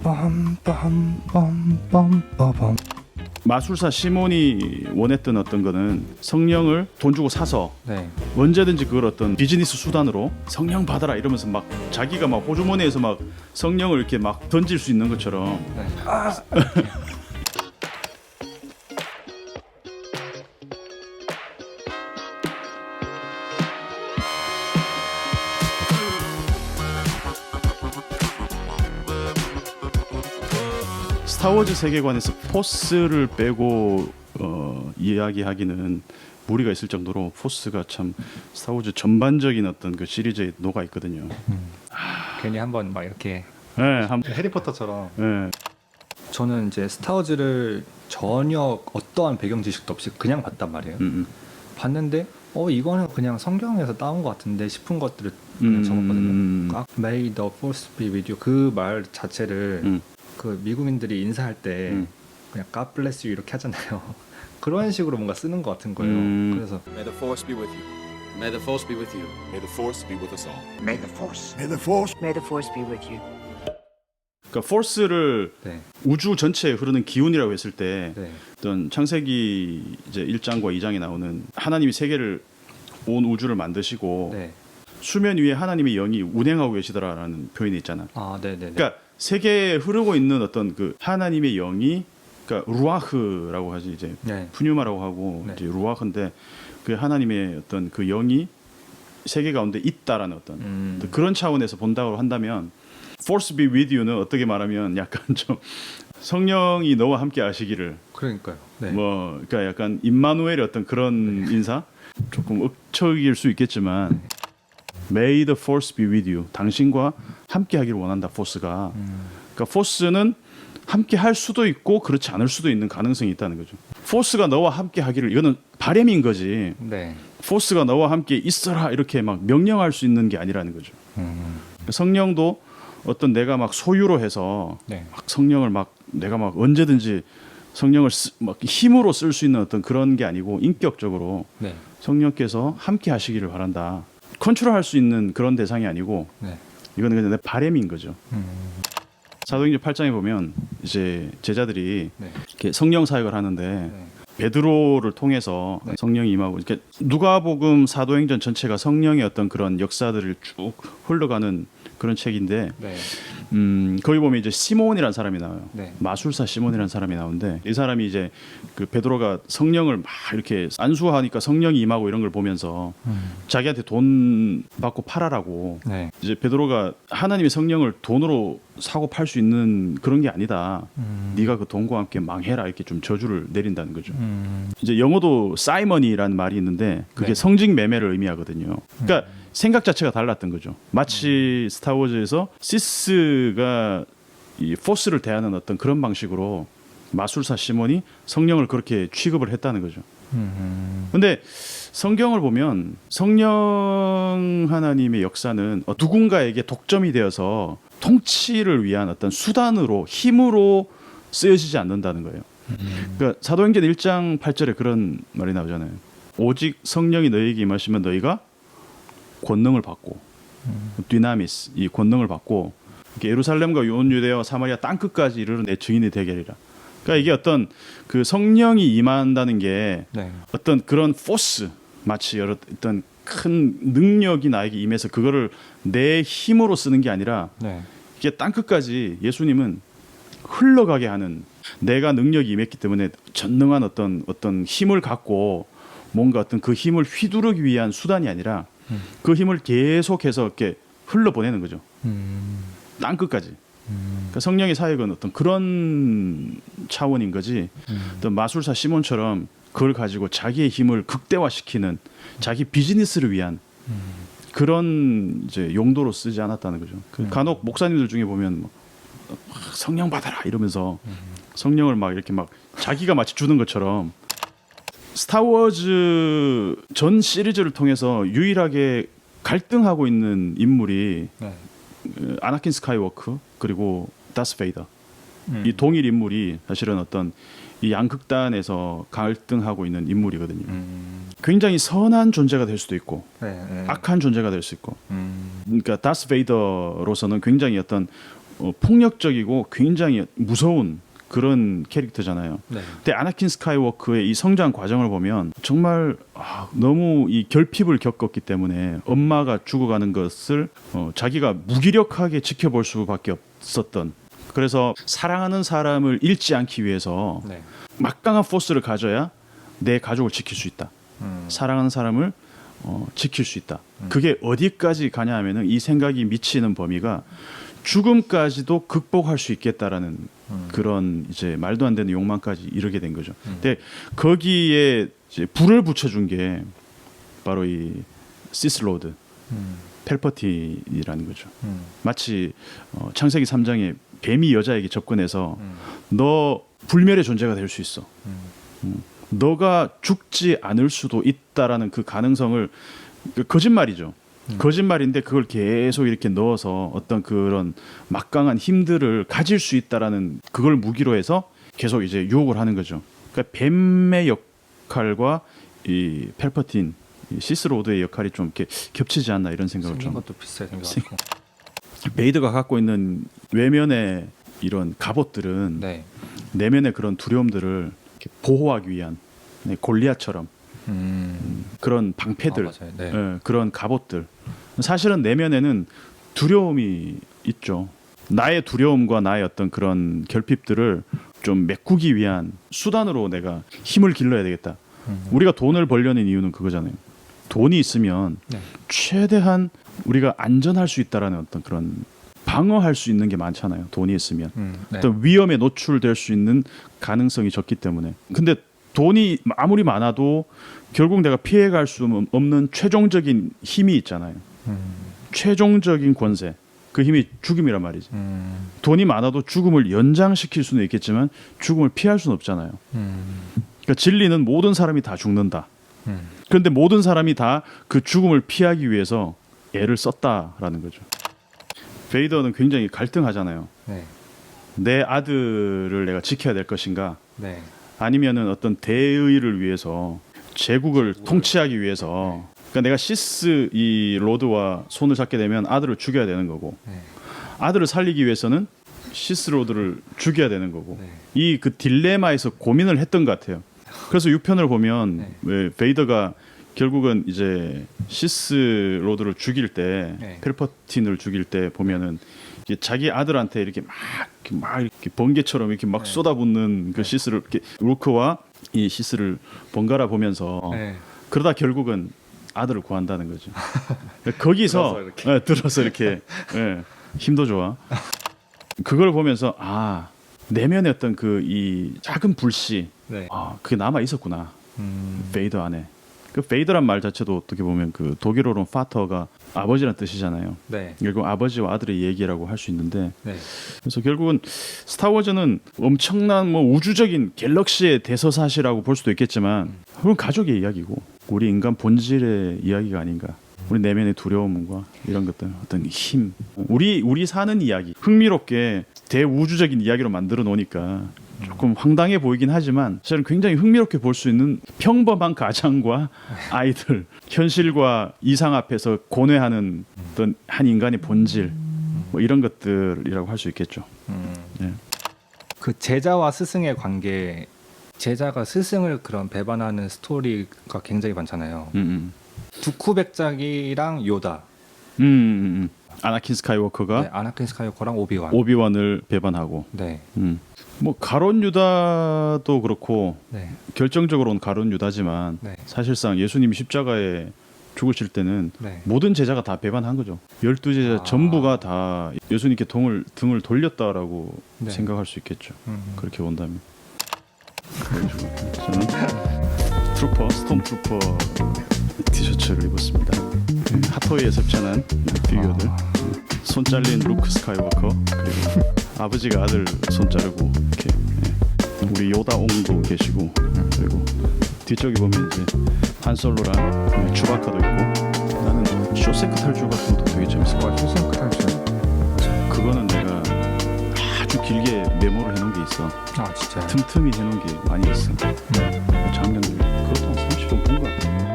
빰빰빰빰빰빰. 마술사 시몬이 원했던 어떤 거는 성령을 돈 주고 사서 네. 언제든지 그걸 어떤 비즈니스 수단으로 성령 받아라 이러면서 막 자기가 막 호주머니에서 막 성령을 이렇게 막 던질 수 있는 것처럼. 네. 스타워즈 세계관에서 포스를 빼고 이야기하기는 무리가 있을 정도로 포스가 참 스타워즈 전반적인 어떤 그 시리즈에 녹아 있거든요. 괜히 한번 막 이렇게 네, 해리포터처럼. 네. 저는 이제 스타워즈를 전혀 어떠한 배경 지식도 없이 그냥 봤단 말이에요. 봤는데 이거는 그냥 성경에서 따온 것 같은데 싶은 것들을 그냥 적었거든요. May the force be with you 그 말 자체를 그 미국인들이 인사할 때 그냥 God bless you 이렇게 하잖아요. 그런 식으로 뭔가 쓰는 것 같은 거예요. 그래서 May the force be with you. May the force be with you. May the force be with us all. May the force be with you. 그러니까 포스를 네. 우주 전체에 흐르는 기운이라고 했을 때 네. 어떤 창세기 이제 1장과 2장에 나오는 하나님이 세계를 온 우주를 만드시고 네. 수면 위에 하나님의 영이 운행하고 계시더라라는 표현이 있잖아. 아, 네, 네. 그러니까 세계에 흐르고 있는 어떤 그 하나님의 영이 그러니까 루아흐라고 하지 이제 네. 푸뉴마라고 하고 네. 이제 루아흐인데 그 하나님의 어떤 그 영이 세계 가운데 있다라는 어떤 그런 차원에서 본다고 한다면 Force be with you는 어떻게 말하면 약간 좀 성령이 너와 함께 하시기를 그러니까요. 네. 뭐 그러니까 약간 임마누엘의 어떤 그런 인사 조금 억척일 수 있겠지만 May the force be with you 당신과 함께 하기를 원한다 포스가 그러니까 포스는 함께 할 수도 있고 그렇지 않을 수도 있는 가능성이 있다는 거죠. 포스가 너와 함께 하기를 이거는 바램인 거지. 네. 포스가 너와 함께 있어라 이렇게 막 명령할 수 있는 게 아니라는 거죠. 성령도 어떤 내가 막 소유로 해서 네. 막 성령을 막 내가 막 언제든지 성령을 막 힘으로 쓸 수 있는 어떤 그런 게 아니고 인격적으로 네. 성령께서 함께 하시기를 바란다. 컨트롤할 수 있는 그런 대상이 아니고 네. 이거는 그냥 내 바램인 거죠. 사도행전 8장에 보면 이제 제자들이 네. 이렇게 성령 사역을 하는데 네. 베드로를 통해서 네. 성령이 임하고 이렇게 누가복음 사도행전 전체가 성령의 어떤 그런 역사들을 쭉 흘러가는 그런 책인데 네. 거기 보면 이제 시몬이라는 사람이 나와요. 네. 마술사 시몬이라는 사람이 나오는데 이 사람이 이제 그 베드로가 성령을 막 이렇게 안수하니까 성령이 임하고 이런 걸 보면서 자기한테 돈 받고 팔아라고 네. 이제 베드로가 하나님의 성령을 돈으로 사고 팔 수 있는 그런 게 아니다. 네가 그 돈과 함께 망해라 이렇게 좀 저주를 내린다는 거죠. 이제 영어도 사이먼이라는 말이 있는데 그게 네. 성직 매매를 의미하거든요. 그러니까 생각 자체가 달랐던 거죠. 마치 스타워즈에서 시스가 이 포스를 대하는 어떤 그런 방식으로 마술사 시몬이 성령을 그렇게 취급을 했다는 거죠. 근데 성경을 보면 성령 하나님의 역사는 누군가에게 독점이 되어서 통치를 위한 어떤 수단으로 힘으로 쓰여지지 않는다는 거예요. 그러니까 사도행전 1장 8절에 그런 말이 나오잖아요. 오직 성령이 너희에게 임하시면 너희가 권능을 받고 디나미스 이 권능을 받고 이렇게 예루살렘과 온 유대와 사마리아 땅 끝까지 이르러 내 증인이 되게 하리라. 그러니까 이게 어떤 그 성령이 임한다는 게 네. 어떤 그런 포스 마치 어떤 큰 능력이 나에게 임해서 그거를 내 힘으로 쓰는 게 아니라 네. 이게 땅 끝까지 예수님은 흘러가게 하는 내가 능력이 임했기 때문에 전능한 어떤 힘을 갖고 뭔가 어떤 그 힘을 휘두르기 위한 수단이 아니라 그 힘을 계속해서 이렇게 흘러보내는 거죠. 땅 끝까지. 그러니까 성령의 사역은 어떤 그런 차원인 거지. 어떤 마술사 시몬처럼 그걸 가지고 자기의 힘을 극대화시키는 자기 비즈니스를 위한 그런 이제 용도로 쓰지 않았다는 거죠. 간혹 목사님들 중에 보면 막 성령 받아라 이러면서 성령을 막 이렇게 막 자기가 마치 주는 것처럼 스타워즈 전 시리즈를 통해서 유일하게 갈등하고 있는 인물이 네. 아나킨 스카이워크 그리고 다스 베이더 이 동일 인물이 사실은 어떤 이 양극단에서 갈등하고 있는 인물이거든요. 굉장히 선한 존재가 될 수도 있고 네. 네. 악한 존재가 될 수 있고 그러니까 다스 베이더로서는 굉장히 어떤 폭력적이고 굉장히 무서운 그런 캐릭터잖아요. 네. 근데 아나킨 스카이워크의 이 성장 과정을 보면 정말 너무 이 결핍을 겪었기 때문에 엄마가 죽어가는 것을 자기가 무기력하게 지켜볼 수밖에 없었던, 그래서 사랑하는 사람을 잃지 않기 위해서 네. 막강한 포스를 가져야 내 가족을 지킬 수 있다. 사랑하는 사람을 지킬 수 있다. 그게 어디까지 가냐 하면은 이 생각이 미치는 범위가 죽음까지도 극복할 수 있겠다라는 그런 이제 말도 안 되는 욕망까지 이르게 된 거죠. 근데 거기에 이제 불을 붙여준 게 바로 이 시스로드 펠퍼틴이라는 거죠. 마치 창세기 3장에 뱀이 여자에게 접근해서 너 불멸의 존재가 될 수 있어. 너가 죽지 않을 수도 있다라는 그 가능성을, 거짓말이죠. 거짓말인데 그걸 계속 이렇게 넣어서 어떤 그런 막강한 힘들을 가질 수 있다라는 그걸 무기로 해서 계속 이제 유혹을 하는 거죠. 그러니까 뱀의 역할과 이 펠퍼틴, 이 시스로드의 역할이 좀 이렇게 겹치지 않나 이런 생각을 생긴 좀. 것도 비슷하게 생겨가지고. 베이드가 갖고 있는 외면의 이런 갑옷들은 네. 내면의 그런 두려움들을 이렇게 보호하기 위한 골리앗처럼 그런 방패들, 맞아요. 네. 예, 그런 갑옷들. 사실은 내면에는 두려움이 있죠. 나의 두려움과 나의 어떤 그런 결핍들을 좀 메꾸기 위한 수단으로 내가 힘을 길러야 되겠다. 우리가 돈을 벌려는 이유는 그거잖아요. 돈이 있으면 네. 최대한 우리가 안전할 수 있다라는 어떤 그런 방어할 수 있는 게 많잖아요. 돈이 있으면 네. 어떤 위험에 노출될 수 있는 가능성이 적기 때문에. 근데 돈이 아무리 많아도 결국 내가 피해갈 수 없는 최종적인 힘이 있잖아요. 최종적인 권세, 그 힘이 죽음이란 말이지. 돈이 많아도 죽음을 연장시킬 수는 있겠지만 죽음을 피할 수는 없잖아요. 그러니까 진리는 모든 사람이 다 죽는다. 그런데 모든 사람이 다 그 죽음을 피하기 위해서 애를 썼다라는 거죠. 베이더는 굉장히 갈등하잖아요. 네. 내 아들을 내가 지켜야 될 것인가, 네. 아니면은 어떤 대의를 위해서 제국을 통치하기 위해서, 그러니까 내가 시스 이 로드와 손을 잡게 되면 아들을 죽여야 되는 거고, 네. 아들을 살리기 위해서는 시스 로드를 죽여야 되는 거고, 네. 이 그 딜레마에서 고민을 했던 것 같아요. 그래서 6편을 보면 네. 왜 베이더가 결국은 이제 시스 로드를 죽일 때, 네. 펠퍼틴을 죽일 때 보면은 이제 자기 아들한테 이렇게 막 이렇게 번개처럼 이렇게 막 네. 쏟아붓는 그 시스를 이렇게 루크와 이 시스를 번갈아 보면서 네. 그러다 결국은 아들을 구한다는 거죠. 거기서 들어서 이렇게 예, 힘도 좋아. 그걸 보면서 내면의 어떤 그 이 작은 불씨, 네. 그게 남아 있었구나. 베이더 안에. 그 베이더란 말 자체도 어떻게 보면 그 독일어로는 파터가 아버지란 뜻이잖아요. 네. 결국 아버지와 아들의 얘기라고 할 수 있는데, 네. 그래서 결국은 스타워즈는 엄청난 뭐 우주적인 갤럭시의 대서사시라고 볼 수도 있겠지만 그건 가족의 이야기고 우리 인간 본질의 이야기가 아닌가. 우리 내면의 두려움과 이런 것들, 어떤 힘, 우리 사는 이야기, 흥미롭게 대우주적인 이야기로 만들어 놓으니까 조금 황당해 보이긴 하지만 사실은 굉장히 흥미롭게 볼 수 있는 평범한 가장과 아이들, 현실과 이상 앞에서 고뇌하는 어떤 한 인간의 본질, 뭐 이런 것들이라고 할 수 있겠죠. 네. 그 제자와 스승의 관계, 제자가 스승을 그런 배반하는 스토리가 굉장히 많잖아요. 두쿠 백작이랑 요다, 아나킨 스카이워커가 네, 아나킨 스카이워커랑 오비완. 오비완을 배반하고, 네. 뭐 가론 유다도 그렇고 네. 결정적으로는 가론 유다지만 네. 사실상 예수님이 십자가에 죽으실 때는 네. 모든 제자가 다 배반한 거죠. 12제자 전부가 다 예수님께 등을 돌렸다라고 네. 생각할 수 있겠죠. 그렇게 본다면. 저는 스톰 트루퍼 티셔츠를 입었습니다. 핫토이에 섭찬한 피규어들, 손 잘린 루크 스카이워커, 그리고 아버지가 아들 손 자르고 이렇게, 우리 요다옹도 계시고, 그리고 뒤쪽에 보면 이제 한솔로랑 추바카도 있고, 나는 쇼세크 탈출 같은 것도 되게 재밌을 것 같아요. 쇼생크 탈출. 그거는 내가 아주 길게 메모를 해놓은 게 있어. 진짜요? 틈틈이 해놓은 게 많이 있어. 장면들 그것도 한 30분 본 것 같아.